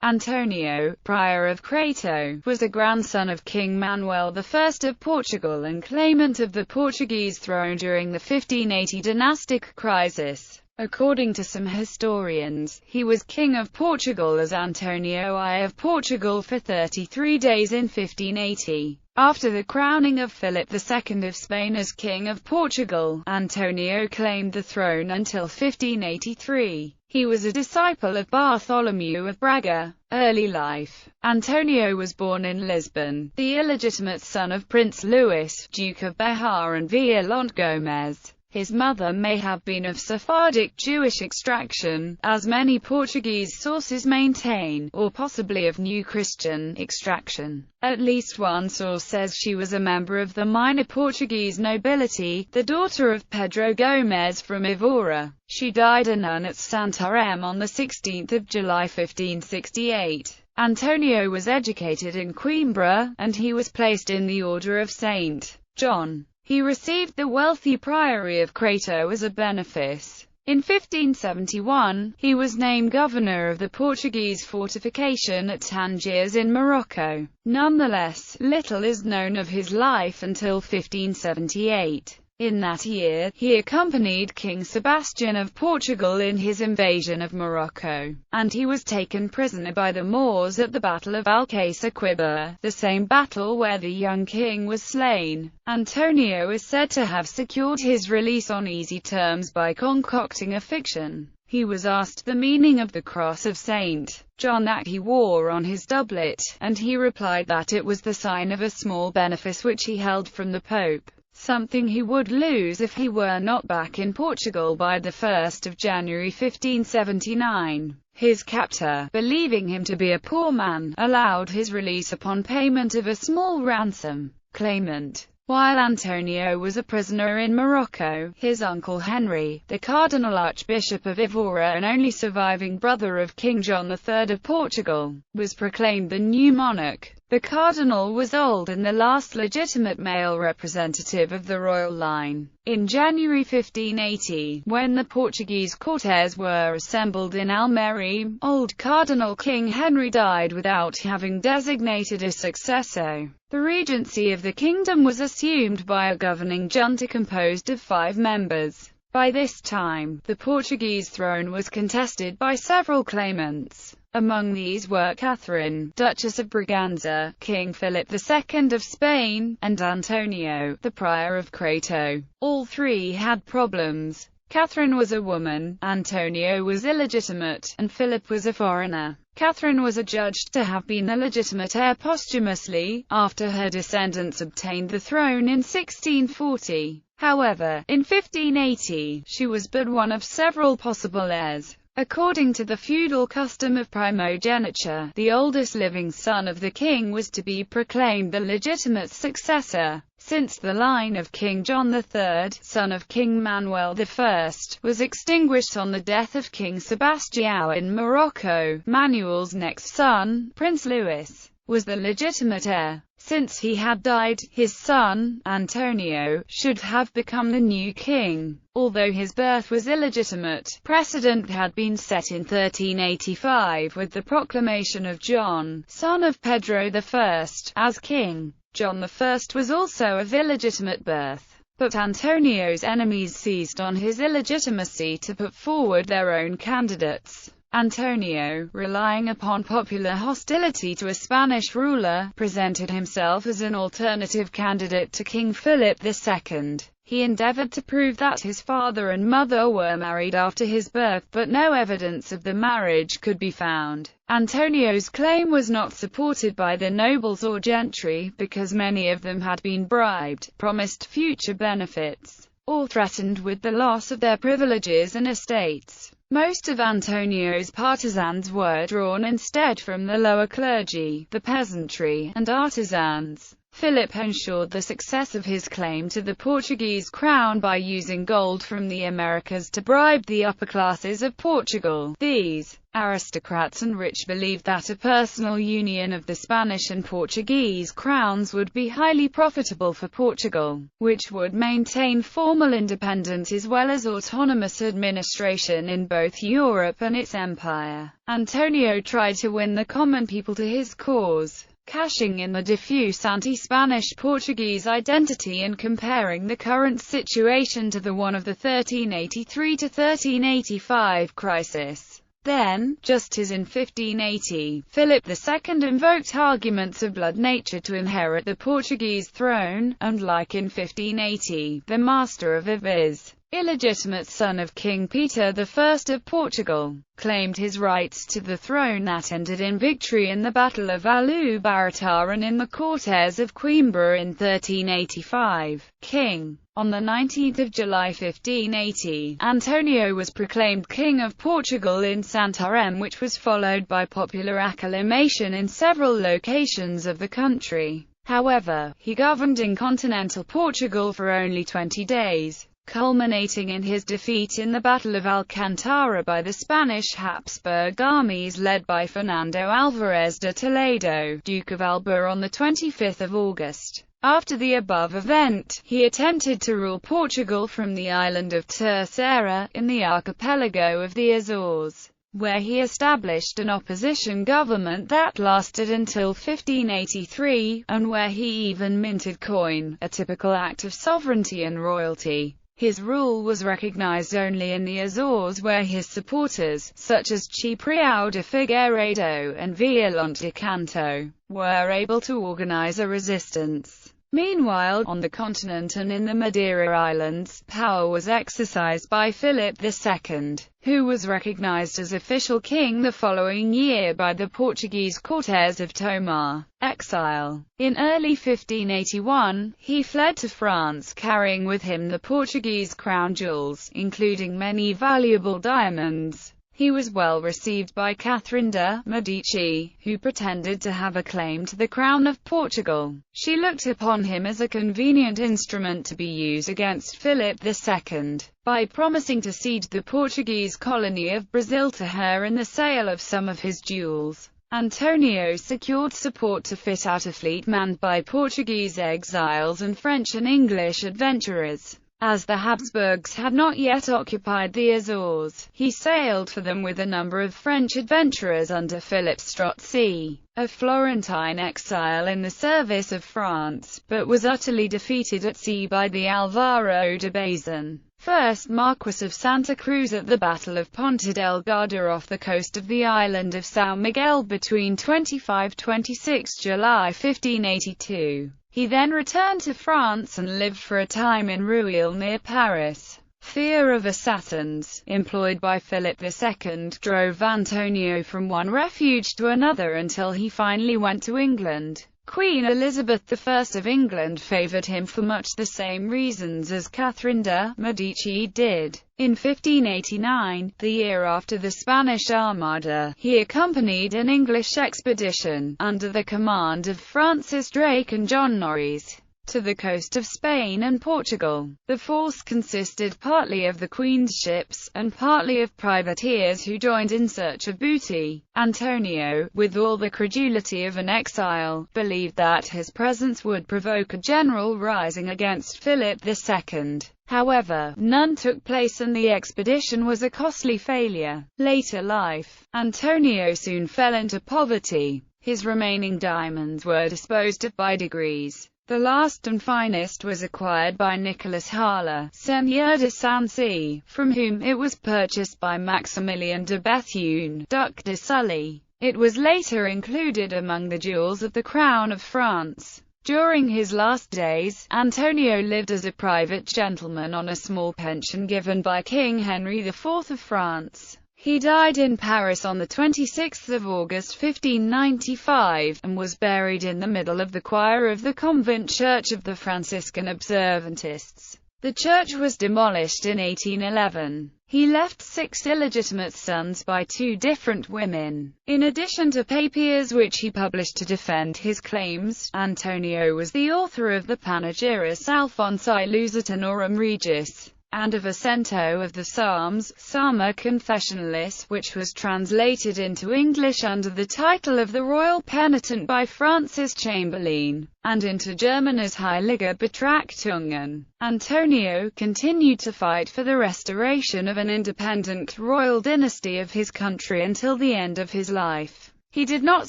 António, prior of Crato, was a grandson of King Manuel I of Portugal and claimant of the Portuguese throne during the 1580 dynastic crisis. According to some historians, he was King of Portugal as António I of Portugal for 33 days in 1580. After the crowning of Philip II of Spain as King of Portugal, António claimed the throne until 1583. He was a disciple of Bartholomew of Braga. Early life. António was born in Lisbon, the illegitimate son of Prince Louis, Duke of Bejar and Violante Gomes. His mother may have been of Sephardic Jewish extraction, as many Portuguese sources maintain, or possibly of New Christian extraction. At least one source says she was a member of the minor Portuguese nobility, the daughter of Pedro Gomes from Évora. She died a nun at Santarém on 16 July 1568. António was educated in Coimbra, and he was placed in the Order of St. John. He received the wealthy priory of Crato as a benefice. In 1571, he was named governor of the Portuguese fortification at Tangiers in Morocco. Nonetheless, little is known of his life until 1578. In that year, he accompanied King Sebastian of Portugal in his invasion of Morocco, and he was taken prisoner by the Moors at the Battle of Alcácer-Quibir, the same battle where the young king was slain. António is said to have secured his release on easy terms by concocting a fiction. He was asked the meaning of the cross of St. John that he wore on his doublet, and he replied that it was the sign of a small benefice which he held from the Pope, something he would lose if he were not back in Portugal by the 1st of January 1579. His captor, believing him to be a poor man, allowed his release upon payment of a small ransom. Claimant. While António was a prisoner in Morocco, his uncle Henry, the Cardinal Archbishop of Évora and only surviving brother of King John III of Portugal, was proclaimed the new monarch. The cardinal was old and the last legitimate male representative of the royal line. In January 1580, when the Portuguese Cortes were assembled in Almere, old Cardinal King Henry died without having designated a successor. The regency of the kingdom was assumed by a governing junta composed of 5 members. By this time, the Portuguese throne was contested by several claimants. Among these were Catherine, Duchess of Braganza, King Philip II of Spain, and António, the prior of Crato. All three had problems. Catherine was a woman, António was illegitimate, and Philip was a foreigner. Catherine was adjudged to have been the legitimate heir posthumously, after her descendants obtained the throne in 1640. However, in 1580, she was but one of several possible heirs. According to the feudal custom of primogeniture, the oldest living son of the king was to be proclaimed the legitimate successor. Since the line of King John III, son of King Manuel I, was extinguished on the death of King Sebastião in Morocco, Manuel's next son, Prince Louis, was the legitimate heir. Since he had died, his son, António, should have become the new king. Although his birth was illegitimate, precedent had been set in 1385 with the proclamation of John, son of Pedro I, as king. John I was also of illegitimate birth, but António's enemies seized on his illegitimacy to put forward their own candidates. António, relying upon popular hostility to a Spanish ruler, presented himself as an alternative candidate to King Philip II. He endeavored to prove that his father and mother were married after his birth, but no evidence of the marriage could be found. António's claim was not supported by the nobles or gentry, because many of them had been bribed, promised future benefits, or threatened with the loss of their privileges and estates. Most of António's partisans were drawn instead from the lower clergy, the peasantry, and artisans. Philip ensured the success of his claim to the Portuguese crown by using gold from the Americas to bribe the upper classes of Portugal. These aristocrats and rich believed that a personal union of the Spanish and Portuguese crowns would be highly profitable for Portugal, which would maintain formal independence as well as autonomous administration in both Europe and its empire. António tried to win the common people to his cause, cashing in the diffuse anti-Spanish Portuguese identity and comparing the current situation to the one of the 1383–1385 crisis. Then, just as in 1580, Philip II invoked arguments of blood nature to inherit the Portuguese throne, and like in 1580, the Master of Aviz, illegitimate son of King Peter I of Portugal, claimed his rights to the throne that ended in victory in the Battle of Aljubarrota and in the Cortes of Coimbra in 1385. King. On 19 July 1580, António was proclaimed King of Portugal in Santarém, which was followed by popular acclamation in several locations of the country. However, he governed in continental Portugal for only 20 days, culminating in his defeat in the Battle of Alcantara by the Spanish Habsburg armies led by Fernando Álvares de Toledo, Duke of Alba, on 25 August. After the above event, he attempted to rule Portugal from the island of Terceira, in the archipelago of the Azores, where he established an opposition government that lasted until 1583, and where he even minted coin, a typical act of sovereignty and royalty. His rule was recognized only in the Azores, where his supporters, such as Ciprião de Figueiredo and Violante de Canto, were able to organize a resistance. Meanwhile, on the continent and in the Madeira Islands, power was exercised by Philip II, who was recognized as official king the following year by the Portuguese Cortes of Tomar. Exile. In early 1581, he fled to France carrying with him the Portuguese crown jewels, including many valuable diamonds. He was well received by Catherine de' Medici, who pretended to have a claim to the crown of Portugal. She looked upon him as a convenient instrument to be used against Philip II, by promising to cede the Portuguese colony of Brazil to her in the sale of some of his jewels. António secured support to fit out a fleet manned by Portuguese exiles and French and English adventurers. As the Habsburgs had not yet occupied the Azores, he sailed for them with a number of French adventurers under Philip Strozzi, a Florentine exile in the service of France, but was utterly defeated at sea by the Álvaro de Bazan, first Marquis of Santa Cruz, at the Battle of Ponta Delgada off the coast of the island of São Miguel between 25–26 July 1582. He then returned to France and lived for a time in Rueil near Paris. Fear of assassins, employed by Philip II, drove António from one refuge to another until he finally went to England. Queen Elizabeth I of England favoured him for much the same reasons as Catherine de' Medici did. In 1589, the year after the Spanish Armada, he accompanied an English expedition, under the command of Francis Drake and John Norreys, to the coast of Spain and Portugal. The force consisted partly of the Queen's ships, and partly of privateers who joined in search of booty. António, with all the credulity of an exile, believed that his presence would provoke a general rising against Philip II. However, none took place and the expedition was a costly failure. Later life. António soon fell into poverty. His remaining diamonds were disposed of by degrees. The last and finest was acquired by Nicolas Harla, Seigneur de Sancy, from whom it was purchased by Maximilien de Bethune, Duc de Sully. It was later included among the jewels of the Crown of France. During his last days, António lived as a private gentleman on a small pension given by King Henry IV of France. He died in Paris on 26 August 1595, and was buried in the middle of the choir of the convent church of the Franciscan Observantists. The church was demolished in 1811. He left 6 illegitimate sons by 2 different women. In addition to papers which he published to defend his claims, Antonio was the author of the Panegyrus Alphonsi Lusitanorum Regis, and of Accento of the Psalms, Psalma Confessionalis, which was translated into English under the title of The Royal Penitent by Francis Chamberlain, and into German as Heilige Betrachtungen. Antonio continued to fight for the restoration of an independent royal dynasty of his country until the end of his life. He did not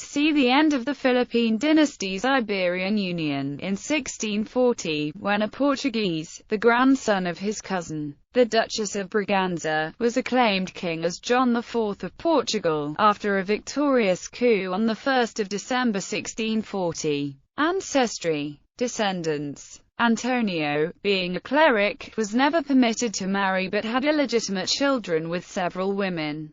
see the end of the Philippine dynasty's Iberian Union in 1640, when a Portuguese, the grandson of his cousin, the Duchess of Braganza, was acclaimed king as John IV of Portugal, after a victorious coup on 1 December 1640. Ancestry. Descendants. Antonio, being a cleric, was never permitted to marry but had illegitimate children with several women.